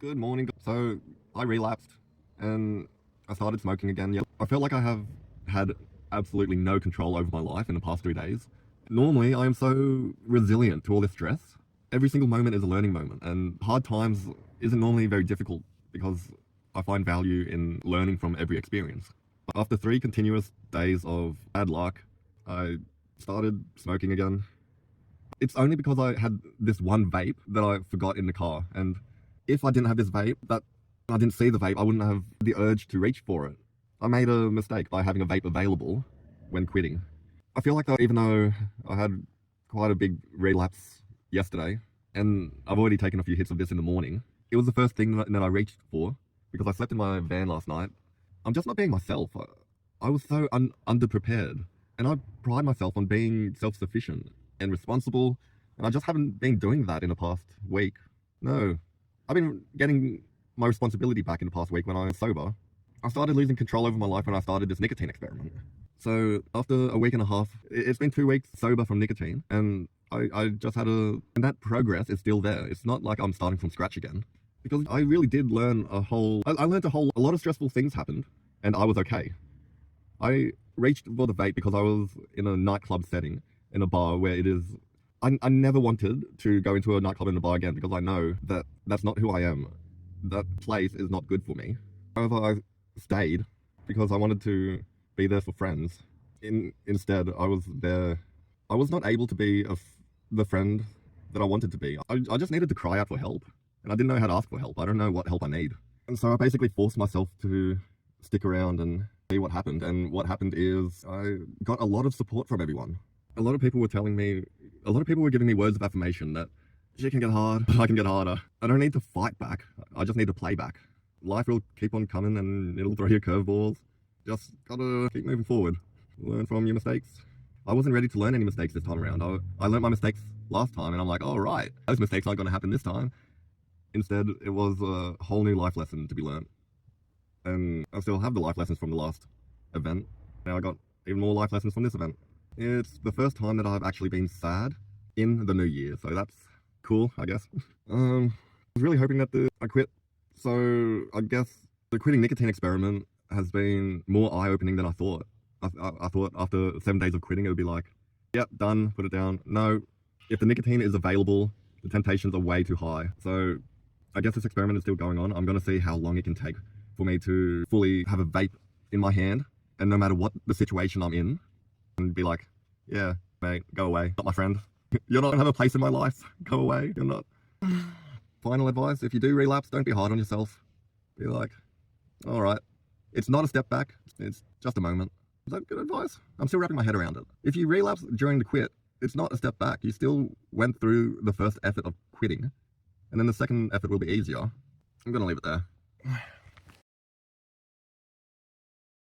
Good morning. So I relapsed and I started smoking again. Yeah. I felt like I have had absolutely no control over my life in the past 3 days. Normally, I am so resilient to all this stress. Every single moment is a learning moment, and hard times isn't normally very difficult because I find value in learning from every experience. But after 3 continuous days of bad luck, I started smoking again. It's only because I had this one vape that I forgot in the car, and if I didn't have this vape, that I didn't see the vape, I wouldn't have the urge to reach for it. I made a mistake by having a vape available when quitting. I feel like that even though I had quite a big relapse yesterday, and I've already taken a few hits of this in the morning, it was the first thing that I reached for because I slept in my van last night. I'm just not being myself. I was so underprepared, and I pride myself on being self-sufficient and responsible, and I just haven't been doing that in the past week. No. I've been getting my responsibility back in the past week when I was sober. I started losing control over my life when I started this nicotine experiment. So after a week and a half, it's been 2 weeks sober from nicotine, and I just had and that progress is still there. It's not like I'm starting from scratch again, because I really did learn I learned a lot of stressful things happened, and I was okay. I reached for the vape because I was in a nightclub setting, in a bar where it is I never wanted to go into a nightclub and a bar again because I know that that's not who I am. That place is not good for me. However, I stayed because I wanted to be there for friends. Instead, I was there. I was not able to be the friend that I wanted to be. I just needed to cry out for help, and I didn't know how to ask for help. I don't know what help I need. And so I basically forced myself to stick around and see what happened. And what happened is I got a lot of support from everyone. A lot of people were giving me words of affirmation that shit can get hard, I can get harder. I don't need to fight back. I just need to play back. Life will keep on coming and it'll throw you curveballs. Just gotta keep moving forward. Learn from your mistakes. I wasn't ready to learn any mistakes this time around. I learned my mistakes last time and I'm like, oh right, those mistakes aren't gonna happen this time. Instead, it was a whole new life lesson to be learned. And I still have the life lessons from the last event. Now I got even more life lessons from this event. It's the first time that I've actually been sad in the new year, so that's cool, I guess. I was really hoping that I quit. So I guess the quitting nicotine experiment has been more eye-opening than I thought. I thought after 7 days of quitting, it would be like, yep, done, put it down. No, if the nicotine is available, the temptations are way too high. So I guess this experiment is still going on. I'm going to see how long it can take for me to fully have a vape in my hand, and no matter what the situation I'm in, and be like, yeah, mate, go away, not my friend. You're not gonna have a place in my life. Go away, you're not. Final advice, if you do relapse, don't be hard on yourself. Be like, all right, it's not a step back, it's just a moment. Is that good advice? I'm still wrapping my head around it. If you relapse during the quit, it's not a step back. You still went through the first effort of quitting, and then the second effort will be easier. I'm gonna leave it there.